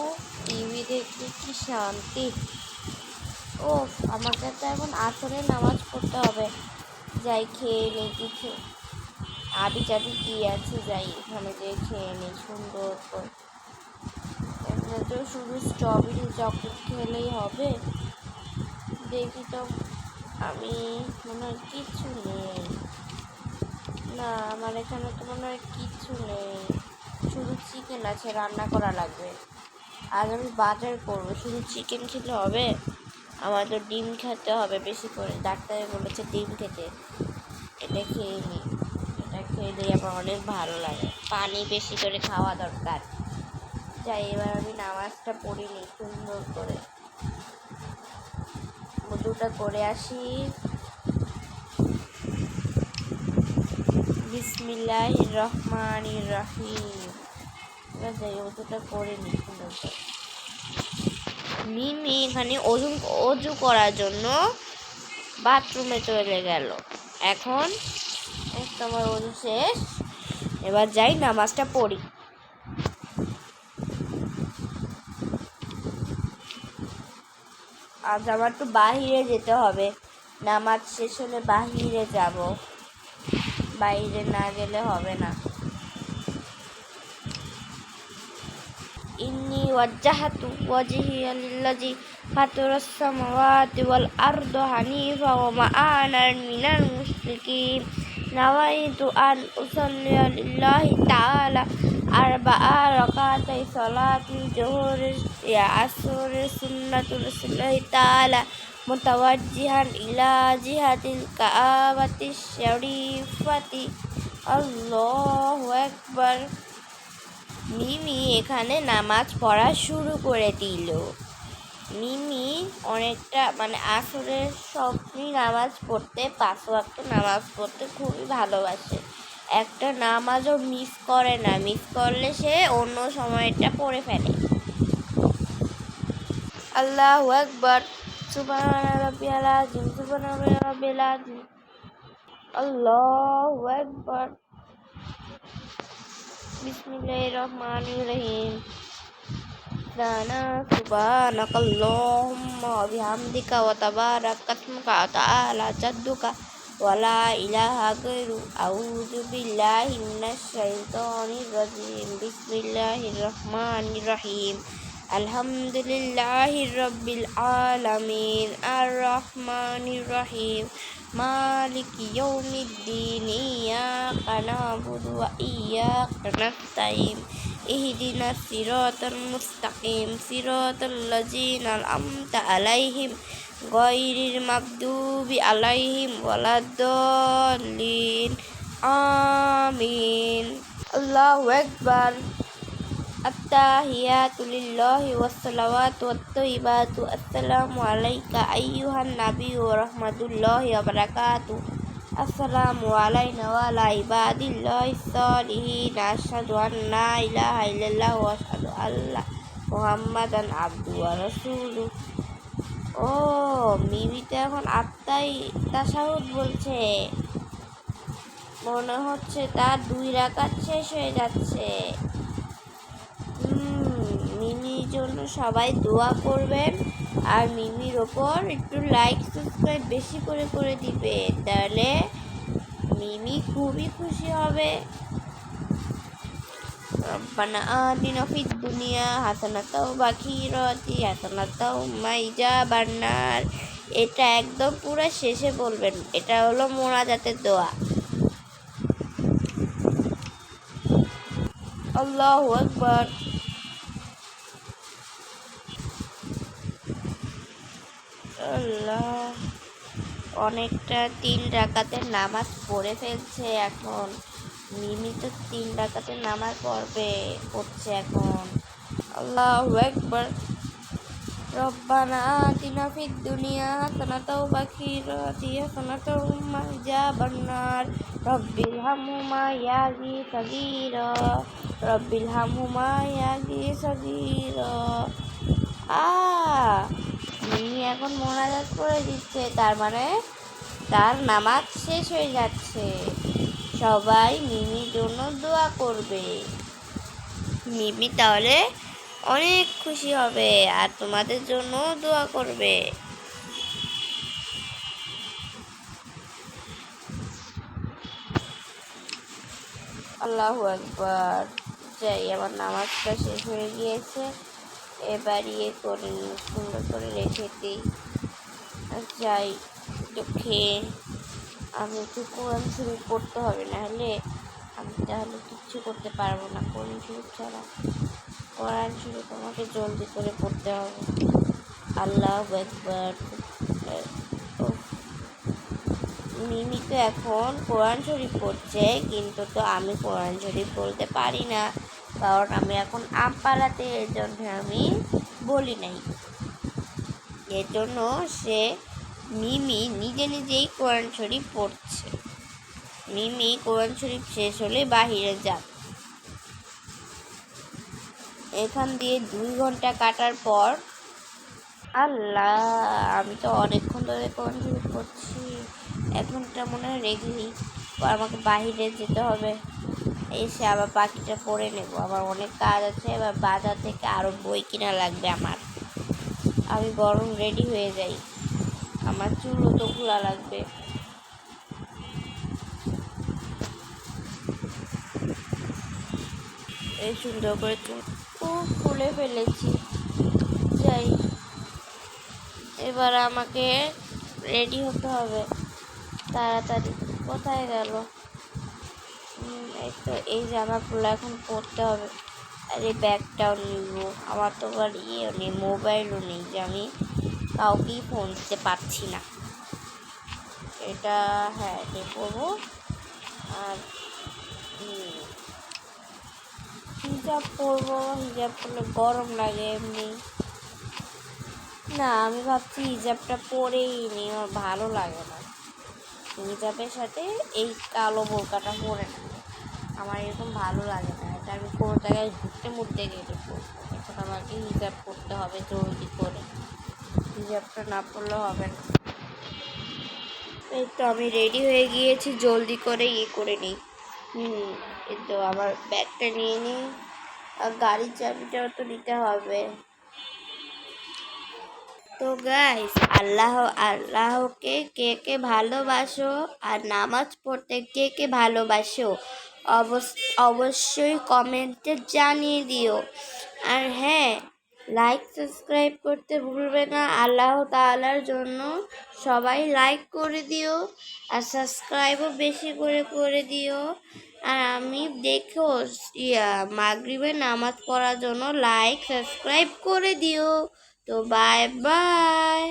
ও TV দেখতে কি শান্তি। ও আমাকে তো এখন আসরে নামাজ পড়তে হবে। যাই খেয়ে নিই কিছু, আবি চাবি কি আছে, যাই এখানে যেয়ে খেয়ে নিই সুন্দর করে। এখানে তো শুধু স্ট্রবেরি চকলেট খেলেই হবে। দেখি তো, আমি মনে হয় কিচ্ছু নেই। না, আমার এখানে তো মনে হয় কিচ্ছু নেই, শুধু চিকেন আছে, রান্না করা লাগবে। আজ আমি বাজার করবো, শুধু চিকেন খেলে হবে? আমার তো ডিম খেতে হবে বেশি করে, ডাক্তারে বলেছে ডিম খেতে। এটা খেয়ে নিই, এটা খেলেই আমার অনেক ভালো লাগে। পানি বেশি করে খাওয়া দরকার। যাই, এবার আমি নামাজটা পড়ি নিই সুন্দর করে, উযুটা করে আসি। বিসমিল্লাহির রহমানির রহিম। এবার যাই, উযুটা করে নিই সুন্দর করে। মিমি এখানে অজু করার জন্য বাথরুমে চলে গেল। এখন আমার অজু শেষ, এবার যাই নামাজটা পড়ি। আজ আমার একটু বাহিরে যেতে হবে, নামাজ শেষ হলে বাহিরে যাব, বাইরে না গেলে হবে না। ইন্নী ওয়াজ্জাহাতু ওয়াজহিয়া লিল্লাযী ফাতারাস সামাওয়াতি ওয়াল আরদা হানিফা ওয়া মা আনা মিনাল মুশরিকিন। নাওয়াইতু আন উসাল্লিয়া লিল্লাহি তাআলা আরবা'a রাকাতাই সালাতুল জোহরি ওয়া আসরি সুন্নাতু রাসূলিল্লাহি তাআলা মুতাওয়াজ্জিহান ইলা জিহাতিল কা'বাতিশ শরীফাতি। আল্লাহু আকবার। মিমি এখানে নামাজ পড়া শুরু করে দিল। মিমি অনেকটা আসরের সবই নামাজ পড়তে, 5 ওয়াক্ত নামাজ পড়তে খুবই ভালোবাসে। একটা নামাজও মিস করে না, মিস করলে সে অন্য সময়টা পড়ে ফেলে। আল্লাহু আকবার। সুবহানা রাব্বিয়াল আযীম, সুবহানা রাব্বিয়াল আযীম। আল্লাহু আকবার। বিসমিল্লাহির রহমানির রহিম। সুবহানাকাল্লাহুম্মা ওয়া বিহামদিকা ওয়া তাবারাকা ইসমুকা ওয়া তাআলা জাদ্দুকা ওয়া লা ইলাহা গায়রুক। আউযু বিল্লাহি মিনাশ শাইতানির রাজীম। বিসমিল্লাহির রহমানির রহিম। আলহামদুলিল্লাহি রাব্বিল আলামিন আর রহমানির রহিম মালিকি ইয়াউমিদ্দিন। ইয়াকা না'বুদু ওয়া ইয়াকা নাস্তাঈন। ইহদিনাস সিরাতাল মুস্তাকিম সিরাতাল লাযিনা আন'আমতা আলাইহিম গায়রিল মাগদুবি আলাইহিম ওয়ালাদ-দাল্লিন। আমিন। আল্লাহু আকবার। আত-তাহিয়াতু লিল্লাহি ওয়াস-সালাওয়াতু ওয়াত-তাইয়্যিবাতু। আসসালামু আলাইকা আইয়ুহান নাবিয়্যু ওয়া রাহমাতুল্লাহি ওয়া বারাকাতুহু। আসসালামু আলাইনা ওয়া আলা ইবাদিল্লাহিস সালিহিন। আশহাদু আল্লা ইলাহা ইল্লাল্লাহু ওয়া আশহাদু আন্না মুহাম্মাদান আবদুহু ওয়া রাসূলুহু। ও মিমি তো এখন তাশাহুদ বলছে, মনে হচ্ছে তার 2 রাকাত শেষ হয়ে যাচ্ছে। মিমির জন্য সবাই দোয়া করবেন, আর মিমির ওপর একটু লাইক সাবস্ক্রাইব বেশি করে করে দিবেন, তাহলে মিমি খুবই খুশি হবে। রব্বানা আতিনা ফিদ দুনিয়া হাসানাতাও ওয়া আখিরাতি হাসানাতাও ওয়া আযাবান নার। এটা একদম পুরো শেষে বলবেন, এটা হলো মোনাজাতের দোয়া। আল্লাহু আকবার। আল্লাহ, অনেকটা 3 রাকাতের নামাজ পড়ে ফেলছে এখন। মিমি তো 3 রাকাতের নামাজ পড়ছে এখন। আল্লাহু আকবার। রব্বানা আতিনা ফিদ দুনিয়া হাসানাতাও ওয়া আখিরাতি হাসানাতাও ওয়া আযাবান নার। রব্বিল হামহুমা ইয়াগি সাগীরা রব্বিল হামহুমা ইয়াগি সাগীরা। মিমি এখন মোনাজাত করে দিচ্ছে, তার মানে তার নামাজ শেষ হয়ে যাচ্ছে। সবাই মিমির জন্য দোয়া করবে। মিমি তাহলে অনেক খুশি হবে আর তোমাদের জন্য দোয়া করবে। আল্লাহু আকবার। যাই, আমার নামাজটা শেষ হয়ে গিয়েছে, এবার করে সুন্দর করে রেখে দিই। যাই, একটু খেয়ে আমি একটু কোরআন শরীফ পড়তে হবে, নাহলে আমি তাহলে কিচ্ছু করতে পারবো না কোরআন শরীফ ছাড়া। কোরআন শরীফ আমাকে জলদি করে পড়তে হবে। আল্লাহু আকবার। মিমি তো এখন কোরআন শরীফ পড়ছে, কিন্তু তো আমি কোরআন শরীফ বলতে পারি না, কারণ আমি এখন আম পাড়াতে, এর জন্য আমি বলি নাই। এর জন্য সে মিমি নিজে নিজেই কোরআন শরীফ পড়ছে। মিমি কোরআন শরীফ শেষ হলে বাহিরে যাক। এখান দিয়ে 2 ঘন্টা কাটার পর, আল্লাহ, আমি তো অনেকক্ষণ ধরে কোরআন শরীফ পড়ছি, 1 ঘন্টা মনে হয় রেখেই আমাকে বাহিরে যেতে হবে। এসে আবার বাকিটা পড়ে নেব, আমার অনেক কাজ আছে। এবার বাজার থেকে আরও বই কিনা লাগবে আমার। আমি বরং রেডি হয়ে যাই, আমার চুলও তো খোলা লাগবে। এই সুন্দর করে চুল খুলে ফেলেছি। যাই, এবার আমাকে রেডি হতে হবে তাড়াতাড়ি। কোথায় গেল? এই তো, এই জামাগুলো এখন পরতে হবে। আর এই ব্যাগটাও নিব। আমার তো আবার ইয়েও নেই, মোবাইলও নেই, যে আমি কাউকেই ফোন দিতে পারছি না। এটা, হ্যাঁ, এটা পরবো। আর হিজাব পরবো, হিজাব পরলে গরম লাগে এমনি। না, আমি ভাবছি হিজাবটা পরেই নি, আমার ভালো লাগে না। হিজাবের সাথে এই কালো বোরকাটা পরে না, আমার এরকম ভালো লাগে না। এটা আমি কোনো জায়গায় ঘুরতে গেলে পরবো। এখন আমাকে হিজাব পরতে হবে জলদি করে, হিজাবটা না পরলে হবে না। এই তো আমি রেডি হয়ে গিয়েছি, জলদি করে করে নিই। এই তো আমার ব্যাগটা নিয়ে নিই, আর গাড়ির চাবিটাও তো নিতে হবে। তো গাইস, আল্লাহকে কে কে ভালোবাসো আর নামাজ পড়তে কে কে ভালোবাসো অবশ্যই কমেন্টে জানিয়ে দিও। আর হ্যাঁ, লাইক সাবস্ক্রাইব করতে ভুলবে না। আল্লাহ তাআলার জন্য সবাই লাইক করে দিও, আর সাবস্ক্রাইবও বেশি করে করে দিও। আর আমি দেখো মাগরিবের নামাজ পড়ার জন্য লাইক সাবস্ক্রাইব করে দিও। তো বাই বাই।